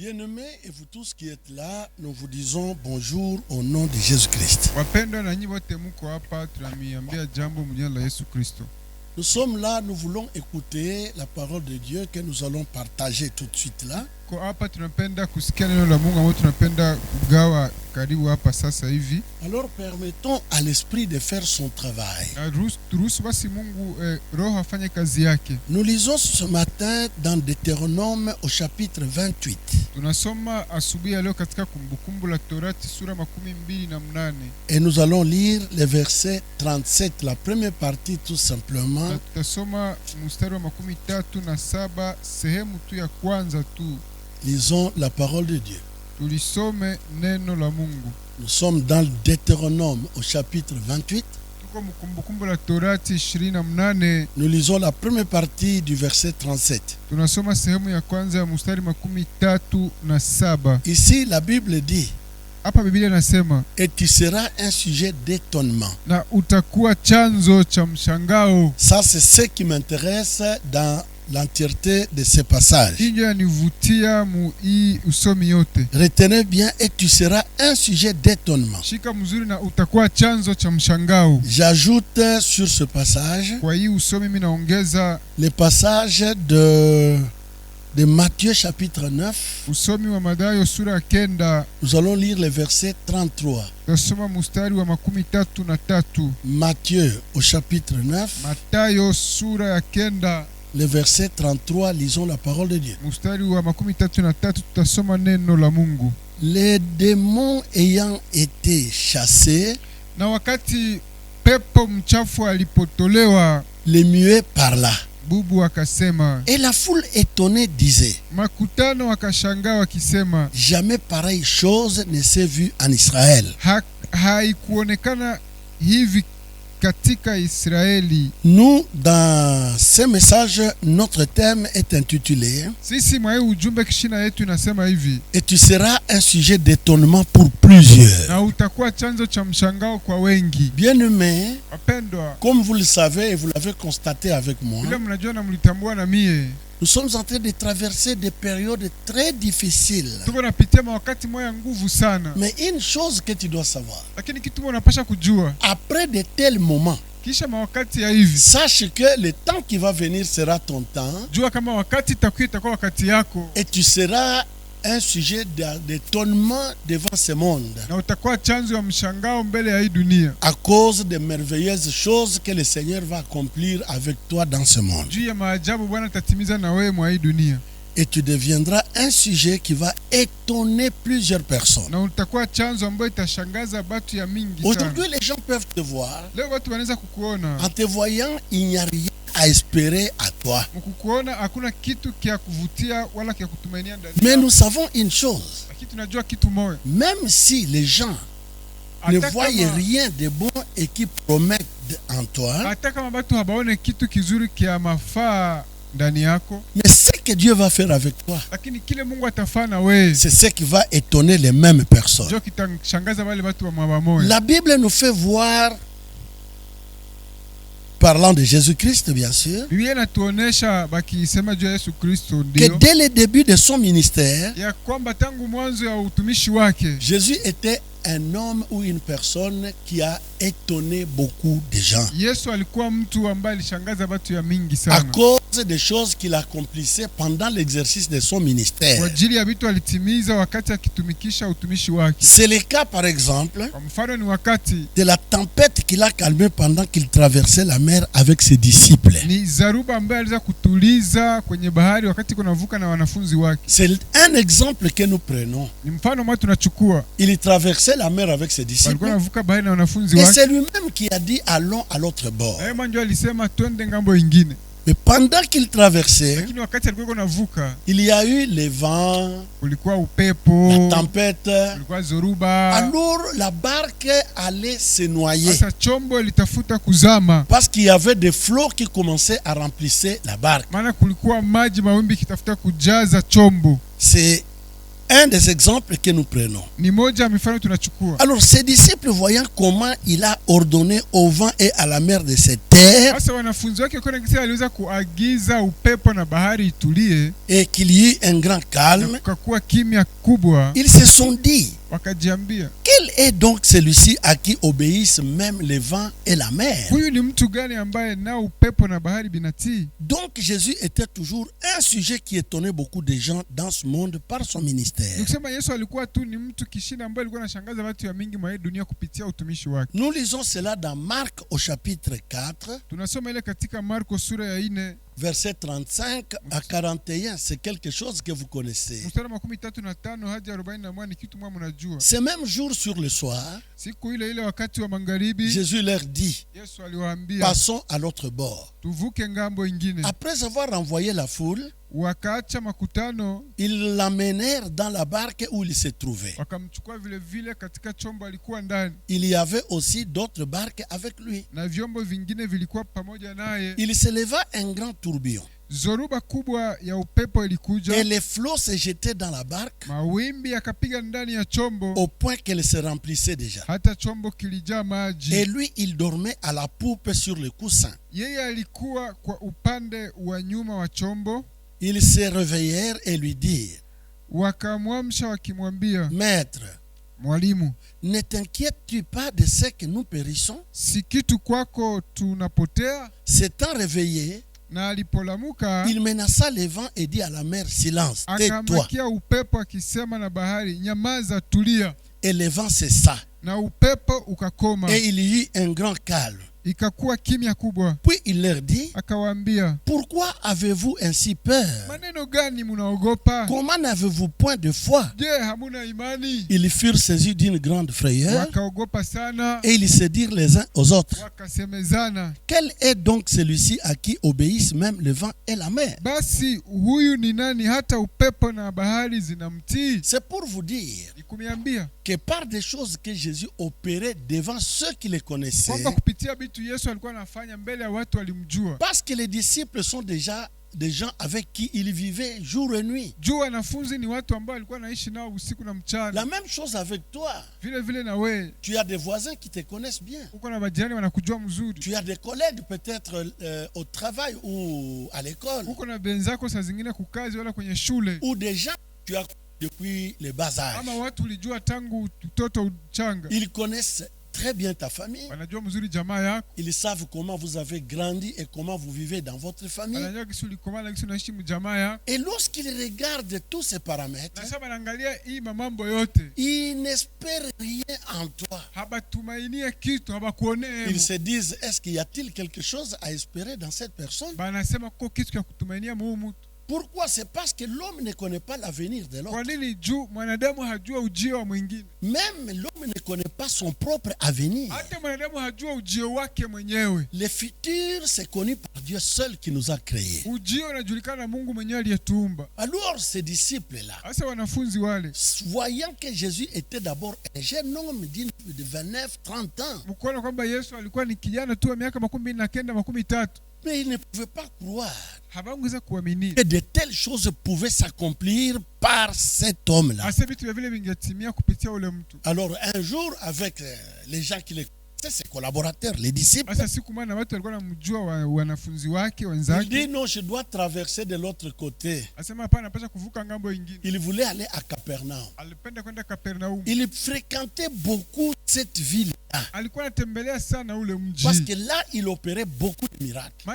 Bien-aimés et vous tous qui êtes là, nous vous disons bonjour au nom de Jésus-Christ. Nous sommes là, nous voulons écouter la parole de Dieu que nous allons partager tout de suite là. Alors permettons à l'Esprit de faire son travail. Nous lisons ce matin dans Deutéronome au chapitre 28. Et nous allons lire les versets 37, la première partie tout simplement. Lisons la parole de Dieu. Nous sommes dans le Deutéronome au chapitre 28. Nous lisons la première partie du verset 37. Ici, la Bible dit: et tu seras un sujet d'étonnement. Ça, c'est ce qui m'intéresse dans l'entièreté de ce passage. Retenez bien, et tu seras un sujet d'étonnement. J'ajoute sur ce passage le passage de Matthieu chapitre 9. Nous allons lire le verset 33. Matthieu au chapitre 9. Le verset 33, lisons la parole de Dieu. Les démons ayant été chassés, les muets parla. Et la foule étonnée disait: jamais pareille chose ne s'est vue en Israël. Nous, dans ce message, notre thème est intitulé: et tu seras un sujet d'étonnement pour plusieurs. Bien-aimés, comme vous le savez et vous l'avez constaté avec moi, nous sommes en train de traverser des périodes très difficiles. Mais une chose que tu dois savoir, après de tels moments, sache que le temps qui va venir sera ton temps. Et tu seras un sujet d'étonnement devant ce monde à cause des merveilleuses choses que le Seigneur va accomplir avec toi dans ce monde. Et tu deviendras un sujet qui va étonner plusieurs personnes. Aujourd'hui, les gens peuvent te voir. En te voyant, il n'y a rien à espérer à toi. Mais nous savons une chose. Même si les gens ne voient rien de bon et qui promettent en toi, mais ce que Dieu va faire avec toi, c'est ce qui va étonner les mêmes personnes. La Bible nous fait voir, parlant de Jésus-Christ bien sûr, que dès le début de son ministère, Jésus était un homme ou une personne qui a étonné beaucoup de gens à cause des choses qu'il accomplissait pendant l'exercice de son ministère. C'est le cas par exemple de la tempête qu'il a calmée pendant qu'il traversait la mer avec ses disciples. C'est un exemple que nous prenons. Il traversait la mer avec ses disciples et c'est lui-même qui a dit: allons à l'autre bord. Mais pendant qu'il traversait, il y a eu le vent, la tempête. Alors la barque allait se noyer parce qu'il y avait des flots qui commençaient à remplir la barque. C'est un des exemples que nous prenons. Alors ces disciples, voyant comment il a ordonné au vent et à la mer de se taire, terre et qu'il y eut un grand calme, ils se sont dit, quel est donc celui-ci à qui obéissent même les vents et la mer? Donc Jésus était toujours un sujet qui étonnait beaucoup de gens dans ce monde par son ministère. Nous lisons cela dans Marc au chapitre 4. Verset 35 à 41, c'est quelque chose que vous connaissez. Ce même jour sur le soir, Jésus leur dit, passons à l'autre bord. Après avoir envoyé la foule, ils l'amenèrent dans la barque où il se trouvait. Il y avait aussi d'autres barques avec lui. Il se leva un grand tourbillon. Et les flots se jetaient dans la barque au point qu'elle se remplissait déjà. Et lui, il dormait à la poupe sur le coussin. Ils se réveillèrent et lui dirent, Maître, ne t'inquiètes-tu pas de ce que nous périssons? S'étant réveillé, il menaça les vents et dit à la mer, silence, tais-toi. Et le vent cessa. Et il y eut un grand calme. Puis il leur dit, pourquoi avez-vous ainsi peur? Comment n'avez-vous point de foi? Ils furent saisis d'une grande frayeur et ils se dirent les uns aux autres, quel est donc celui-ci à qui obéissent même le vent et la mer? C'est pour vous dire que par des choses que Jésus opérait devant ceux qui les connaissaient, parce que les disciples sont déjà des gens avec qui il vivait jour et nuit. La même chose avec toi. Tu as des voisins qui te connaissent bien. Tu as des collègues peut-être au travail ou à l'école. Ou des gens que tu as depuis le bas âge. Ils connaissent très bien ta famille. Ils savent comment vous avez grandi et comment vous vivez dans votre famille. Et lorsqu'ils regardent tous ces paramètres, ils n'espèrent rien en toi. Ils se disent, est-ce qu'il y a-t-il quelque chose à espérer dans cette personne? Pourquoi? C'est parce que l'homme ne connaît pas l'avenir de l'autre. Même l'homme ne connaît pas son propre avenir. Le futur, c'est connu par Dieu seul qui nous a créés. Alors ces disciples-là, voyant que Jésus était d'abord un jeune homme de 29-30 ans, mais ils ne pouvaient pas croire que de telles choses pouvaient s'accomplir par cet homme-là. Alors un jour, avec les gens qui les connaissaient, ses collaborateurs, les disciples, il dit non, je dois traverser de l'autre côté. Il voulait aller à Capernaum. Il fréquentait beaucoup cette ville-là. Parce que là, il opérait beaucoup de miracles.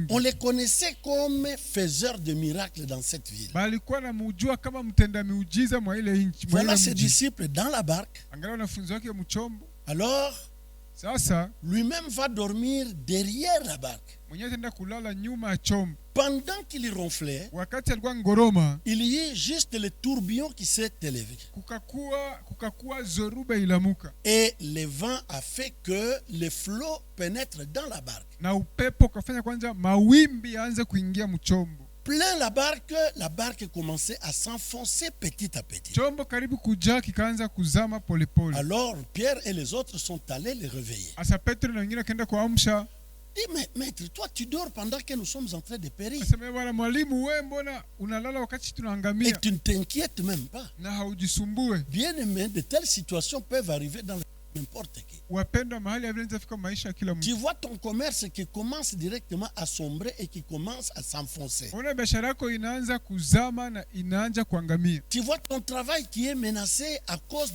On les connaissait comme faiseurs de miracles dans cette ville. Voilà ses disciples dans la barque. Alors, lui-même va dormir derrière la barque. Pendant qu'il ronflait, il y a juste le tourbillon qui s'est élevé. Et le vent a fait que les flots pénètrent dans la barque. Plein la barque commençait à s'enfoncer petit à petit. Alors Pierre et les autres sont allés les réveiller. Dis, mais maître, toi tu dors pendant que nous sommes en train de périr. Et tu ne t'inquiètes même pas. Bien aimé, de telles situations peuvent arriver dans la n'importe qui. Tu vois ton commerce qui commence directement à sombrer et qui commence à s'enfoncer. Tu vois ton travail qui est menacé à cause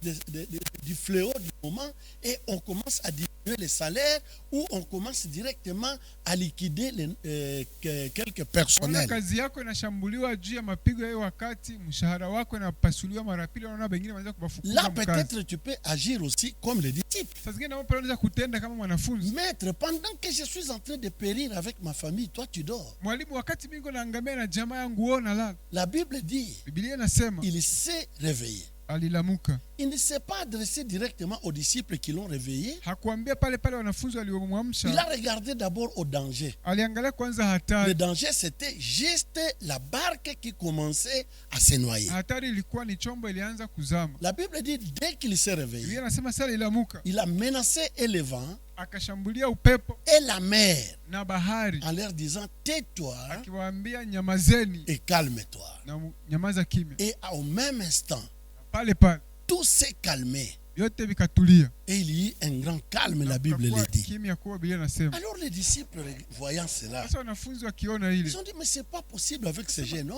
du fléau du moment et on commence à diminuer les salaires ou on commence directement à liquider quelques personnels. Là peut-être tu peux agir aussi comme le disciple. Maître, pendant que je suis en train de périr avec ma famille, toi tu dors. La Bible dit, il s'est réveillé. Il ne s'est pas adressé directement aux disciples qui l'ont réveillé. Il a regardé d'abord au danger. Le danger, c'était juste la barque qui commençait à se noyer. La Bible dit, dès qu'il s'est réveillé, il a menacé le vent et la mer en leur disant, tais-toi et calme-toi. Et au même instant, tout s'est calmé. Et il y a eu un grand calme, la Bible le dit. Alors les disciples, voyant cela, ils ont dit, mais c'est pas possible avec ces jeunes.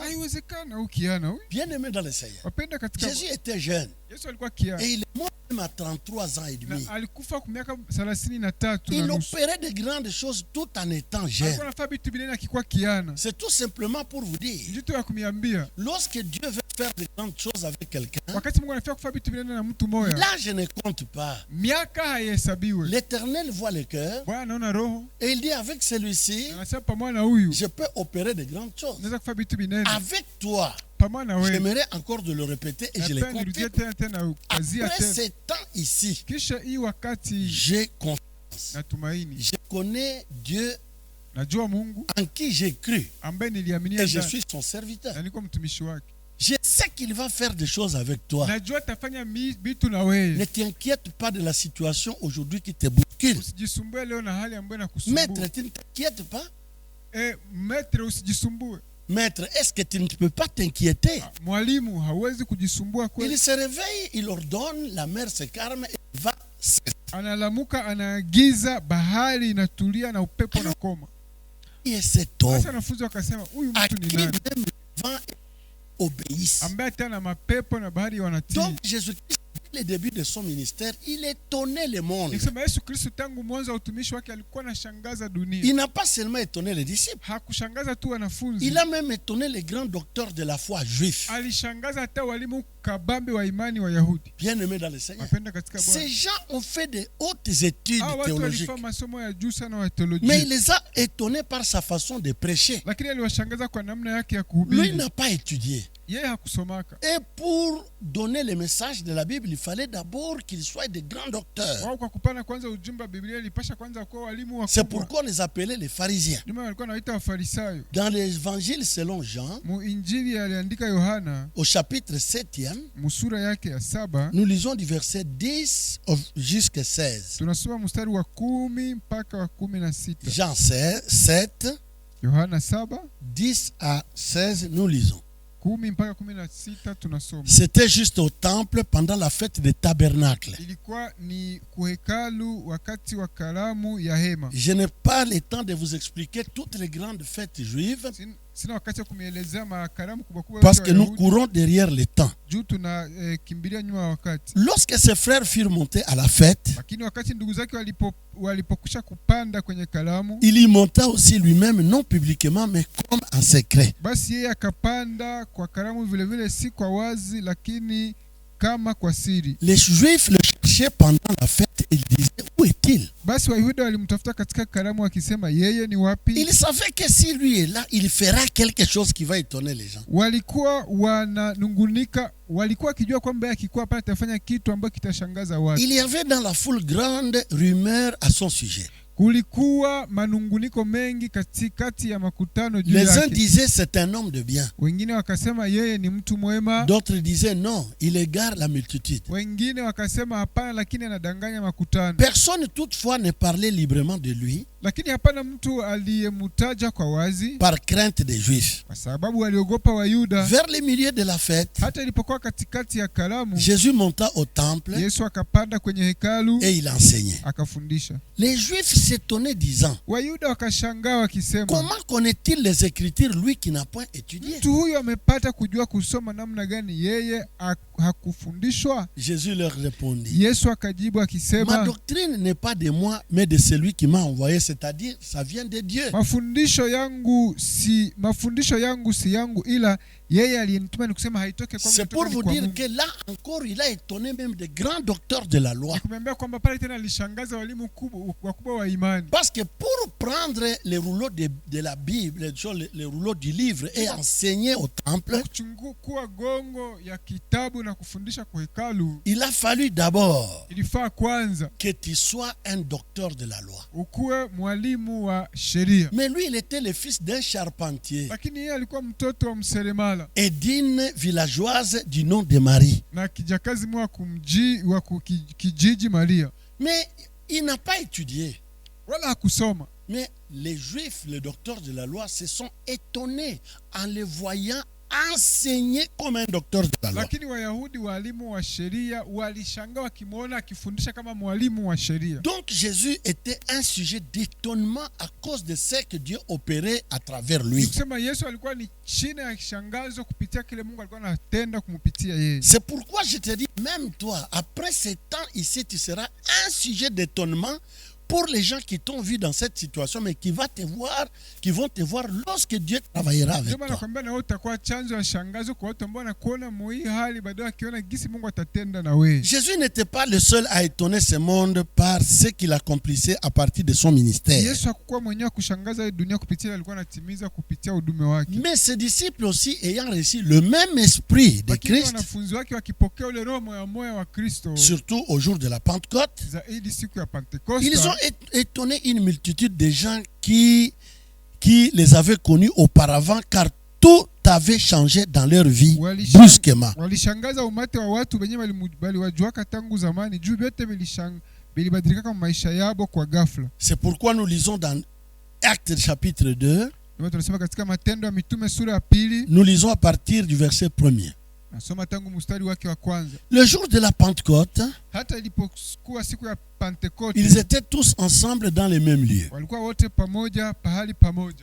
Bien aimé dans le Seigneur. Jésus était jeune. Et il est mort même à 33 ans et demi. Il opérait de grandes choses tout en étant jeune. C'est tout simplement pour vous dire, lorsque Dieu veut faire de grandes choses avec quelqu'un, là je ne compte pas. L'Éternel voit le cœur et il dit, avec celui-ci, je peux opérer de grandes choses. Avec toi, j'aimerais encore de le répéter et je le confirme. Après ces temps ici, j'ai confiance. Je connais Dieu en qui j'ai cru et je suis son serviteur. Je sais qu'il va faire des choses avec toi. Ne t'inquiète pas de la situation aujourd'hui qui te bouscule. Maître, tu ne t'inquiètes pas? Maître, est-ce que tu ne peux pas t'inquiéter? Il se réveille, il ordonne, la mer se calme et va cesser. Et cet homme à qui même le vent obéissent. Donc Jésus-Christ, dès le début de son ministère, il étonnait le monde. Il n'a pas seulement étonné les disciples, il a même étonné les grands docteurs de la foi juifs. Bien aimé dans le Seigneur, ces gens ont fait de hautes études théologiques, mais il les a étonnés par sa façon de prêcher. Lui n'a pas étudié. Et pour donner le message de la Bible, il fallait d'abord qu'ils soient de grands docteurs. C'est pourquoi on les appelait les pharisiens. Dans l'évangile selon Jean, au chapitre 7e, nous lisons du verset 10 jusqu'à 16. Jean 7, 10 à 16, nous lisons. C'était juste au temple pendant la fête des tabernacles. Je n'ai pas le temps de vous expliquer toutes les grandes fêtes juives parce que nous courons derrière le temps. Lorsque ses frères furent montés à la fête, il y monta aussi lui-même, non publiquement mais comme en secret. Les Juifs le cherchaient pendant la fête et ils disaient, où est-il? Il savait que si lui est là, il fera quelque chose qui va étonner les gens. Il y avait dans la foule grande rumeur à son sujet. Les uns disaient c'est un homme de bien. D'autres disaient non, il égare la multitude. Personne toutefois ne parlait librement de lui Lakini hapana mtu aliyemtaja kwa wazi par crainte des Juifs. kwa sababu waliogopa Wayuda. Vers le milieu de la fête, hata ilipokuwa katikati ya karamu, Jésus monta au temple Yesu akapanda kwenye hekalu et il enseignait. akafundisha. Les Juifs s'étonnaient disant, Wayuda wakashangaa wakisema, comment connaît-il les Écritures lui qui n'a point étudié? mtu huyu amepata kujua kusoma namna gani yeye hakufundishwa? Jésus leur répondit, Yesu akajibu ma akisema, doctrine n'est pas de moi mais de celui qui m'a envoyé, c'est-à-dire ça vient de Dieu. mafundisho yangu si yangu ila yeye aliyenituma, ni kusema haitoke kwangu. C'est pour vous dire que là encore il a étonné même des grands docteurs de la loi. Nikumwambia kwamba pale tena alishangaza walimu wakubwa wa imani. Parce que pour prendre les rouleaux de la Bible, les rouleaux du livre et enseigner au temple, kuchukua gongo ya kitabu na kufundisha kwa hekalu, il a fallu d'abord ilifaa kwanza que tu sois un docteur de la loi. ukuwe mwalimu wa sheria. Mais lui il était le fils d'un charpentier Lakini yeye alikuwa mtoto wa mseremala et d'une villageoise du nom de Marie. na kijakazi mwa kijiji Maria. Mais il n'a pas étudié. Wala hakusoma. Mais les Juifs, les docteurs de la loi, se sont étonnés en le voyant enseigner comme un docteur de la loi. Lakini Wayahudi walimu wa sheria walishangaa wakimwona akifundisha kama mwalimu wa sheria. Donc Jésus était un sujet d'étonnement à cause de ce que Dieu opérait à travers lui. Kusema Yesu alikuwa ni chini ya shangazo kupitia kile Mungu alikuwa anatenda kumpitia yeye. C'est pourquoi je te dis, même toi, après ce temps ici, tu seras un sujet d'étonnement pour les gens qui t'ont vu dans cette situation, mais qui vont te voir lorsque Dieu travaillera avec toi. Jésus n'était pas le seul à étonner ce monde par ce qu'il accomplissait à partir de son ministère. Mais ses disciples aussi, ayant reçu le même esprit de Christ, surtout au jour de la Pentecôte, ils ont étonné une multitude de gens qui les avaient connus auparavant, car tout avait changé dans leur vie brusquement. C'est pourquoi nous lisons dans Actes chapitre 2, nous lisons à partir du verset 1er. Le jour de la Pentecôte, ils étaient tous ensemble dans les mêmes lieux.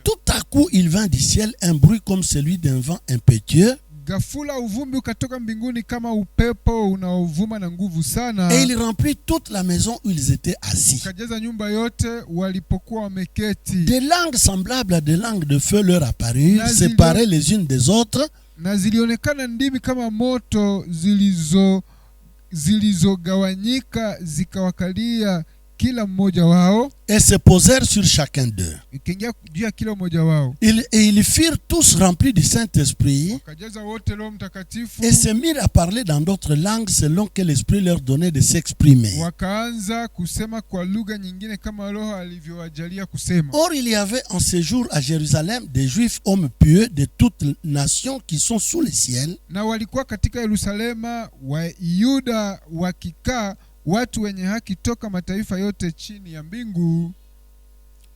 Tout à coup, il vint du ciel un bruit comme celui d'un vent impétueux. Et il remplit toute la maison où ils étaient assis. Des langues semblables à des langues de feu leur apparurent, séparées les unes des autres. Na zilionekana ndimi kama moto zilizogawanyika zikawakalia kila mmoja wao, et se posèrent sur chacun d'eux. Ikiingia juu ya kila mmoja wao. Et ils furent tous remplis du Saint-Esprit et se mirent à parler dans d'autres langues selon que l'Esprit leur donnait de s'exprimer. Wakaanza kusema kwa lugha nyingine kama Roho alivyowajalia kusema. Or il y avait en ce jour à Jérusalem des Juifs hommes pieux de toutes nations qui sont sous le ciel. Na walikuwa katika Yerusalema Wayuda wakikaa, watu wenye haki toka mataifa yote chini ya mbingu.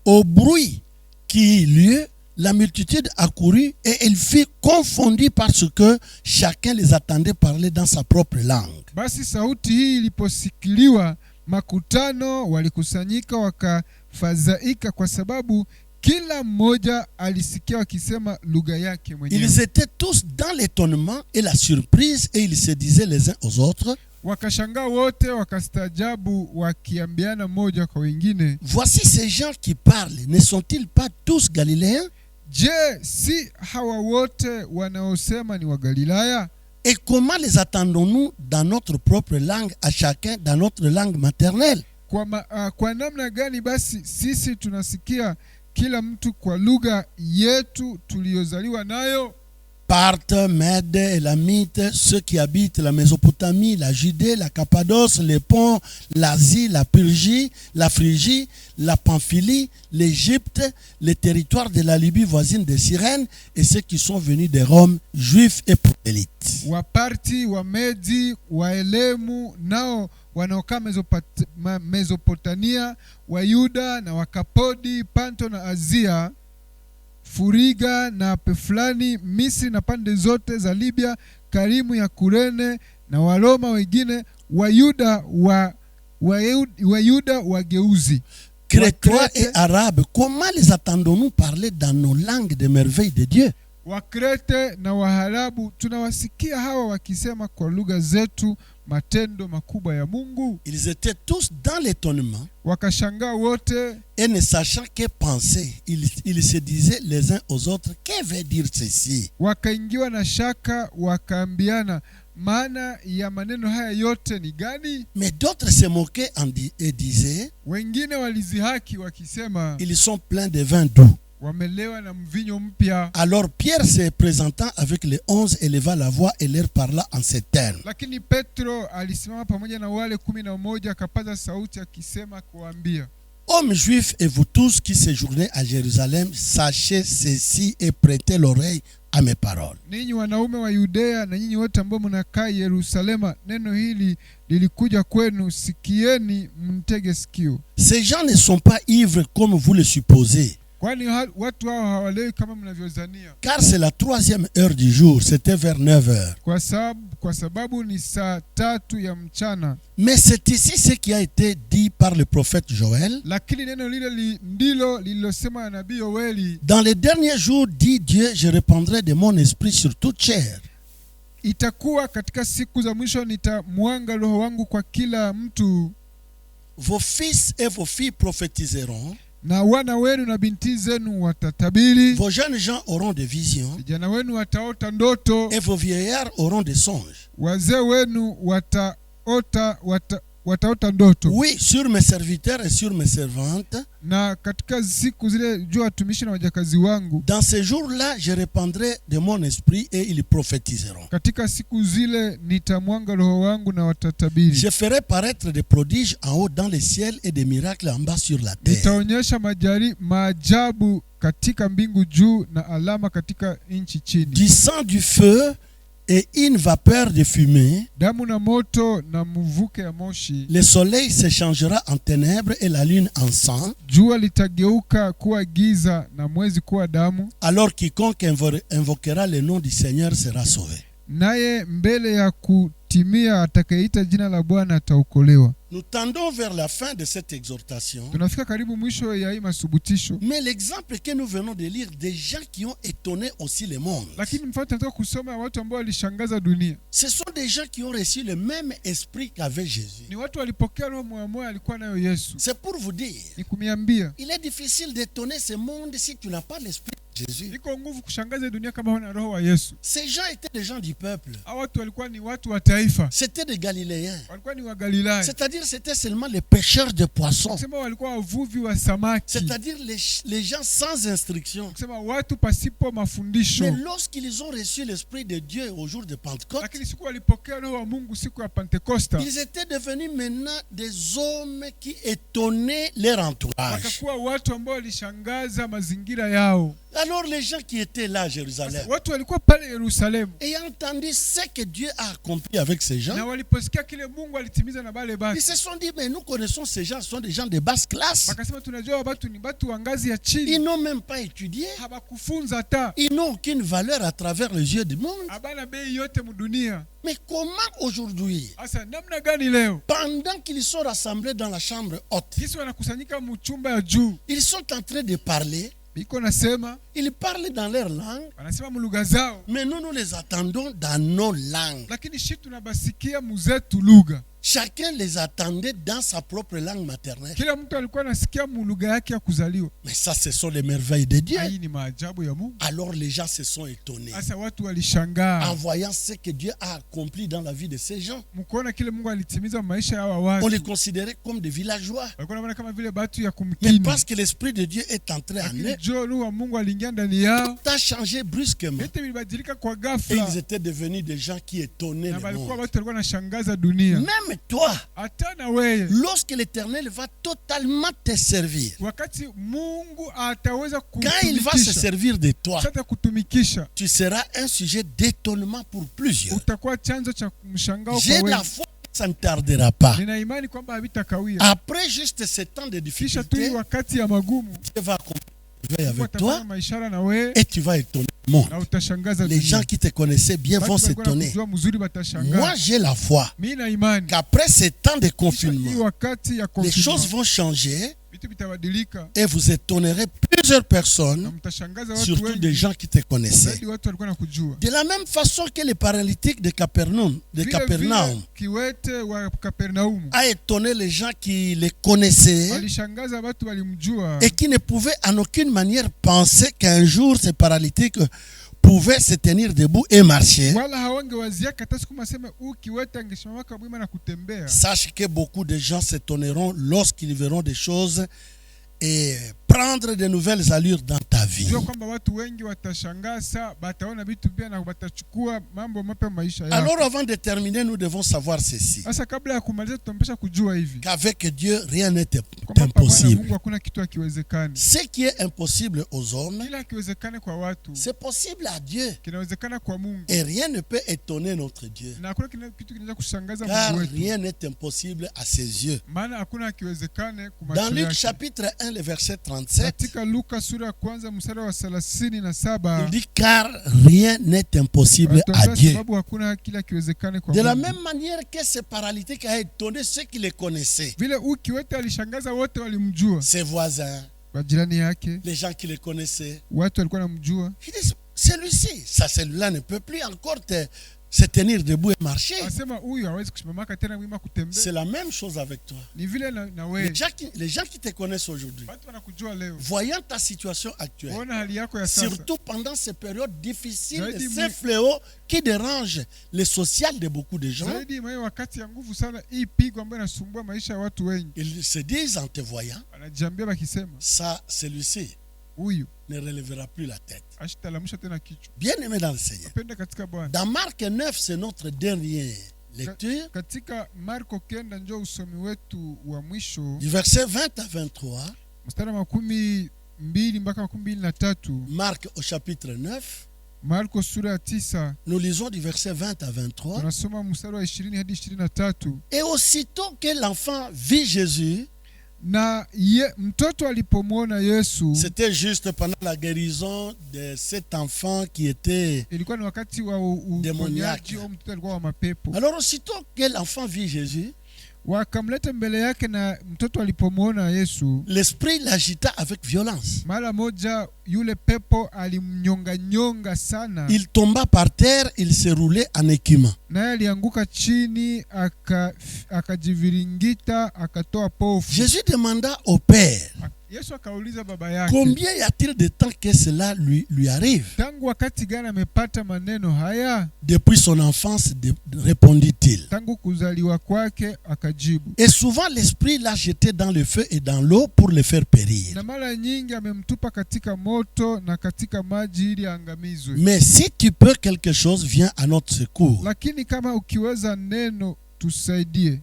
Au bruit qui eut lieu, la multitude accourut et elle fut confondue parce que chacun les attendait parler dans sa propre langue. Basi sauti hii iliposikiliwa, makutano walikusanyika wakafadhaika kwa sababu kila mmoja alisikia wakisema lugha yake mwenyewe. Ils étaient tous dans l'étonnement et la surprise et ils se disaient les uns aux autres: wakashangaa wote, wakastajabu, wakiambiana moja kwa wengine, voici ces gens qui parlent, ne sont-ils pas tous galiléens? Je, si hawa wote wanaosema ni wa Galilaya? Et comment les attendons-nous dans notre propre langue, à chacun dans notre langue maternelle? Kwa namna gani basi sisi tunasikia kila mtu kwa lugha yetu tuliyozaliwa nayo? Parthes, Mèdes, Élamites, ceux qui habitent la Mésopotamie, la Judée, la Cappadoce, les Ponts, l'Asie, la Pyrgie, la Phrygie, la Pamphylie, l'Égypte, les territoires de la Libye voisine de Cyrène, et ceux qui sont venus de Rome, juifs et prosélytes. Waparti, Wamedi, Waelemu, nao wanaokaa Mesopotamia, Wayuda na Wakapodi, Panto na Azia, Furiga na Peflani, Misri na pande zote za Libya, Karimu ya Kurene na Waroma wengine, Wayuda wageuzi, Crétois et Arabes, comment les attendons-nous parler dans nos langues des merveilles de Dieu? Wakrete na Waharabu, tunawasikia hawa wakisema kwa lugha zetu matendo makubwa ya Mungu. Ils étaient tous dans l'étonnement. Wakashangaa wote. Et ne sachant que penser, ils se disaient les uns aux autres, que veut dire ceci? Wakaingiwa na shaka, wakaambiana maana ya maneno haya yote ni gani? Mais d'autres se moquaient et disaient, wengine walizihaki wakisema, ils sont pleins de vin doux. Wamelewa na mvinyo mpya. Alors Pierre, se présentant avec les 11, éleva la voix et leur parla en ces termes. Lakini Petro alisimama pamoja na wale 11 akapaza sauti akisema kuambia, Hommes juifs et vous tous qui séjournez à Jérusalem, sachez ceci et prêtez l'oreille à mes paroles. Ninyi wanaume wa Yudea na nyinyi wote ambao mnakaa Yerusalema, neno hili lilikuja kwenu, sikieni mtege sikio. Ces gens ne sont pas ivres comme vous le supposez. Kwani watu hao hawalewi kama mnavyozania. Car c'est la 3e heure du jour, c'était vers 9 heures. Kwa sababu ni saa 3 ya mchana. Mais c'est ici ce qui a été dit par le prophète Joël. Lakini neno lile ndilo lililosema na nabii Yoeli. Dans les derniers jours, dit Dieu, je répandrai de mon esprit sur toute chair. Itakuwa katika siku za mwisho nitamwanga roho wangu kwa kila mtu. Vos fils et vos filles prophétiseront. Na wana wenu na binti zenu watatabiri. Vos jeunes gens auront des visions. Vijana wenu wataota ndoto. Et vos vieillards auront des songes. Wazee wenu wataota ndoto. Oui, sur mes serviteurs et sur mes servantes. Na katika siku zile juu watumishi na wajakazi wangu. Dans ces jours-là, je répandrai de mon esprit et ils prophétiseront. Katika siku zile nitamwanga roho wangu na watatabiri. Je ferai paraître des prodiges en haut dans les ciels et des miracles en bas sur la terre. Nitaonyesha maajabu katika mbingu juu na alama katika nchi chini. Du sang, du feu et une vapeur de fumée. Damu na moto na mvuke ya moshi. Le soleil se changera en ténèbres et la lune en sang. Jua litageuka kuwa giza na mwezi kuwa damu. Alors quiconque invoquera le nom du Seigneur sera sauvé. Naye mbele ya kutimia atakayeita jina la Bwana ataokolewa. Nous tendons vers la fin de cette exhortation. Tunafika karibu mwisho ya hii masubutisho. Mais l'exemple que nous venons de lire, des gens qui ont étonné aussi le monde. Lakini mfano tunataka kusoma watu ambao walishangaza dunia. Ce sont des gens qui ont reçu le même esprit qu'avait Jésus. Ni watu walipokea roho moja alikuwa nayo Yesu. C'est pour vous dire. Ni kumiambia. Il est difficile d'étonner ce monde si tu n'as pas l'esprit de Jésus. Iko nguvu kushangaza dunia kama huna roho wa Yesu. Ces gens étaient des gens du peuple. Hao watu walikuwa ni watu wa taifa. C'était des Galiléens. Walikuwa ni wa Galilaya. C'est-à-dire c'était seulement les pêcheurs de poissons. Sema walikuwa wavuvi wa samaki. C'est-à-dire les gens sans instruction. Sema watu pasipo mafundisho. Mais lorsqu'ils ont reçu l'esprit de Dieu au jour de Pentecôte, lakini siku walipokea roho wa Mungu siku ya Pentekosta, ils étaient devenus maintenant des hommes qui étonnaient leur entourage. Wakakuwa watu ambao walishangaza mazingira yao. Alors les gens qui étaient là à Jérusalem, watu walikuwa pale Yerusalemu, ayant entendu ce que Dieu a accompli avec ces gens, na waliposikia kile Mungu alitimiza na bale batu, ils se sont dit, mais nous connaissons ces gens, ce sont des gens de basse classe. Wakasema tunajua watu ni watu wa ngazi ya chini. Ils n'ont même pas étudié. Habakufunza hata. Ils n'ont aucune valeur à travers les yeux du monde. Abana bei yote mudunia. Mais comment aujourd'hui, asa namna gani leo, pendant qu'ils sont rassemblés dans la chambre haute, Yesu wanakusanyika mchumba ya juu, ils sont en train de parler, biko nasema, ils parlent dans leur langue, wanasema mulugha zao, mais nous les attendons dans nos langues. Lakini shi tunabasikia muzetu lugha. Chacun les attendait dans sa propre langue maternelle. Kila mtu alikuwa anasikia mulugha yake ya kuzaliwa. Mais ça, ce sont les merveilles de Dieu. Hii ni maajabu ya Mungu. Alors les gens se sont étonnés Asa watu walishangaa en voyant ce que Dieu a accompli dans la vie de ces gens. Mkuona kile Mungu alitimiza maisha ya hawa watu. On les considérait comme des villageois. Walikuwa wanaona kama vile batu ya Mais kumkini. parce que l'esprit de Dieu est entré en eux, Roho wa Mungu aliingia ndani yao. tout a changé brusquement. Yote vilibadilika kwa Et ghafla. ils étaient devenus des gens qui étonnaient Na le walikuwa monde. watu walikuwa wanashangaza dunia. Même toi, Atana wewe, lorsque l'Éternel va totalement te servir, wakati Mungu ataweza quand il va se kutumikisha, servir de toi, sasa kutumikisha, tu seras un sujet d'étonnement pour plusieurs. utakuwa chanzo cha mshangao J'ai kwa la wengi. foi ça ne tardera pas. Nina imani kwamba havitakawia. Après juste ce temps de difficulté, Kisha tu wakati ya magumu, Dieu va accomplir avec toi maishara na we, et tu vas étonner le monde. na utashangaza Les gens qui te connaissaient bien vont Batu s'étonner. kujua mzuri batashangaa. Moi, j'ai la foi Mimi na imani qu'après ce temps de Kisha hii confinement, wakati ya les choses confinement, vont changer vitu vitabadilika et vous étonnerez plusieurs na personnes, mtashangaza watu surtout des wengi gens qui te connaissaient. zaidi watu walikuwa nakujua. De la même façon que les paralytiques de Capernaum, Vile kiwete wa Kapernaumu a étonné les gens qui les connaissaient alishangaza watu walimjua et qui ne pouvaient en aucune manière penser qu'un jour ces paralytiques pouvaient se tenir debout et marcher. wala hawangewazia hata siku maseme kiwete angesimama mwima na kutembea. Sache que beaucoup de gens s'étonneront lorsqu'ils verront des choses et prendre de nouvelles allures dans ta vie. Jua kwamba watu wengi watashangaza, bataona vitu pia na batachukua mambo mapya maisha yao. Alors avant de terminer, nous devons savoir ceci. Sasa kabla ya kumaliza tutampesha kujua hivi Qu'avec Dieu, rien n'est kwamba impossible. Mungu hakuna kitu hakiwezekani. Ce qui est impossible aux hommes, Kila kiwezekane kwa watu c'est possible à Dieu. kinawezekana kwa Mungu. Et rien ne peut étonner notre Dieu. Na hakuna kitu kinaweza kushangaza Car Mungu wetu. rien n'est impossible à ses yeux. Maana hakuna kiwezekane kwa Dans macho Luc yake. chapitre 1, le verset 37, Katika Luka sura ya kwanza mstari wa 37 il dit car rien n'est impossible à Dieu. sababu hakuna kila kiwezekane kwa De la Mungu. même manière que ce paralytique a étonné ceux qui le connaissaient, Vile kiwete alishangaza wote walimjua. ses voisins, Majirani yake, les gens qui le connaissaient. watu walikuwa namjua. Il dit, celui-ci, ça celui-là ne peut plus encore se tenir debout et marcher. Asema huyu hawezi kusimamaka tena mwima kutembea. C'est la même chose avec toi. Ni vile na wewe. Les gens qui te connaissent aujourd'hui, Watu wanakujua leo. voyant ta situation actuelle, Ona hali yako ya sasa. surtout pendant ces périodes difficiles, Zaidi ces fléaux qui dérangent le social de beaucoup de gens, Zaidi mwe wakati ya nguvu sana hii pigo ambayo inasumbua maisha ya watu wengi. ils se disent en te voyant, Wanajiambia bakisema ça, celui-ci huyu ne relèvera plus la tête. ashitalamusha tena kichwa. Bien aimé dans le Seigneur. Penda katika Bwana. Dans Marc 9, c'est notre dernière lecture. Katika Marko 9 ndio usomi wetu wa mwisho. Du verset 20 à 23. Mstari wa 12 mpaka 23. Marc au chapitre 9. Marko sura ya 9. Nous lisons du verset 20 à 23. Tunasoma mstari wa 20 hadi 23. Et aussitôt que l'enfant vit Jésus, na mtoto alipomwona Yesu, c'était juste pendant la guérison de cet enfant qui était ilikuwa ni wakati wa uponyaji wa mtoto alikuwa wa mapepo. Alors aussitôt que l'enfant vit Jésus, wakamleta mbele yake, na mtoto alipomwona Yesu, l'esprit l'agita avec violence. Mara moja yule pepo alimnyonga sana. Il tomba par terre, il se roulait en écumant. Naye alianguka chini akajiviringita akatoa pofu. Jésus demanda au Père, Yesu akauliza baba yake, combien y a-t-il de temps que cela lui arrive? Tangu wakati gani amepata maneno haya? Depuis son enfance, répondit-il. Tangu kuzaliwa kwake, akajibu. Et souvent l'esprit l'a jeté dans le feu et dans l'eau pour le faire périr. Na mara nyingi amemtupa katika moto na katika maji ili angamizwe. Mais si tu peux quelque chose, viens à notre secours. Lakini kama ukiweza neno, tusaidie.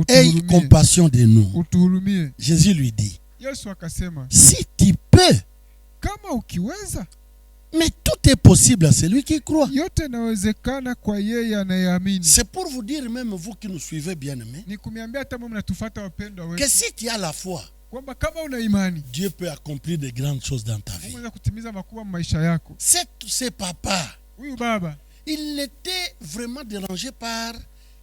Aie compassion de nous. Utuhurumie. Jésus lui dit, Yesu akasema, si tu peux, kama ukiweza. Mais tout est possible à celui qui croit. Yote inawezekana kwa yeye anayeamini. C'est pour vous dire, même vous qui nous suivez bien aimés, ni kumiambia hata mimi mnatufuata wapendwa wetu, que si tu as la foi, kwamba kama una imani, Dieu peut accomplir de grandes choses dans ta vie. Mungu anaweza kutimiza makubwa maisha yako. C'est papa. Huyu baba, il était vraiment dérangé par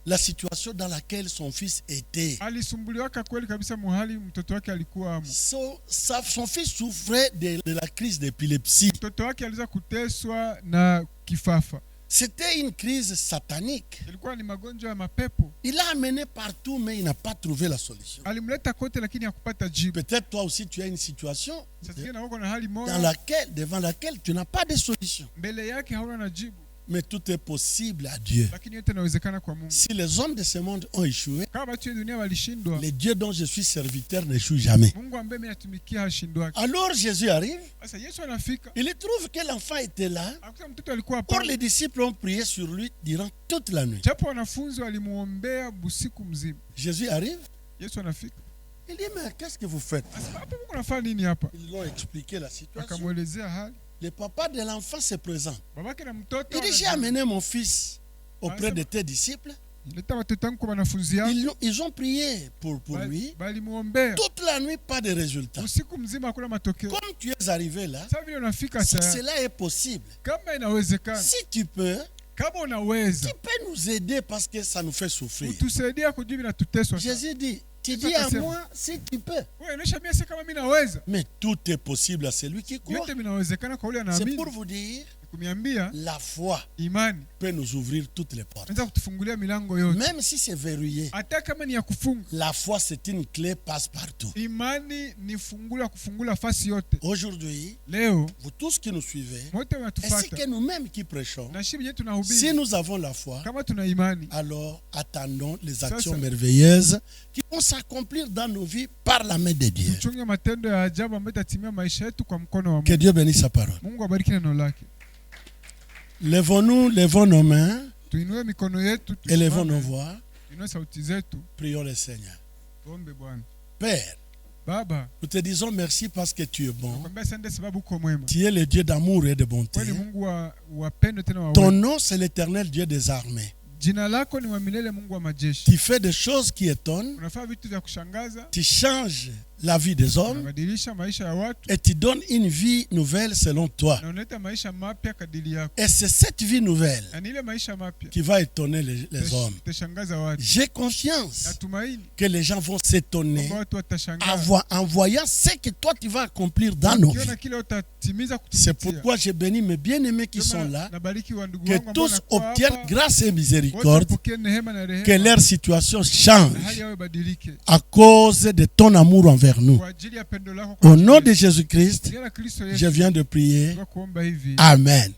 la situation dans laquelle son fils était. Alisumbuliwaka kweli kabisa muhali mtoto wake alikuwa amo. Son fils souffrait de la crise d'épilepsie. Mtoto wake aliweza kuteswa na kifafa. C'était une crise satanique. Ilikuwa ni magonjwa ya mapepo. Il l'a amené partout, mais il n'a pas trouvé la solution. Alimleta kote lakini hakupata jibu. Peut-être toi aussi tu as une situation devant laquelle tu n'as pas de solution. Mbele yake hauna na jibu. Mais tout est possible à Dieu. Si les hommes de ce monde ont échoué, les dieux dont je suis serviteur n'échouent jamais. Alors Jésus arrive, il trouve que l'enfant était là. Or les disciples ont prié sur lui durant toute la nuit. Jésus arrive, il dit, mais qu'est-ce que vous faites? Ils l'ont expliqué la situation. Le papa de l'enfant se présente. Il dit, j'ai amené mon fils auprès de tes disciples. Ils ont prié pour lui. Toute la nuit, pas de résultat. Comme tu es arrivé là, si cela est possible, si tu peux nous aider parce que ça nous fait souffrir. Jésus dit, tu dis à moi si tu peux. Mais tout est possible à celui qui croit. C'est pour vous dire, la foi peut nous ouvrir toutes les portes. Même si c'est verrouillé, la foi c'est une clé passe-partout. Aujourd'hui, vous tous qui nous suivez, ainsi que nous-mêmes qui prêchons, si nous avons la foi, alors attendons les actions merveilleuses qui vont s'accomplir dans nos vies par la main de Dieu. Que Dieu bénisse sa parole. Levons nos mains, élevons nos voix, prions le Seigneur. Père, nous te disons merci parce que tu es bon. Tu es le Dieu d'amour et de bonté. Ton nom, c'est l'Éternel Dieu des armées. Tu fais des choses qui étonnent. Tu changes la vie des hommes et tu donnes une vie nouvelle selon toi. Et c'est cette vie nouvelle qui va étonner les hommes. J'ai confiance que les gens vont s'étonner en voyant ce que toi tu vas accomplir dans nos vies. C'est pourquoi j'ai béni mes bien-aimés qui sont là, que tous obtiennent grâce et miséricorde, que leur situation change à cause de ton amour envers nous. Au nom de Jésus-Christ, je viens de prier. Amen.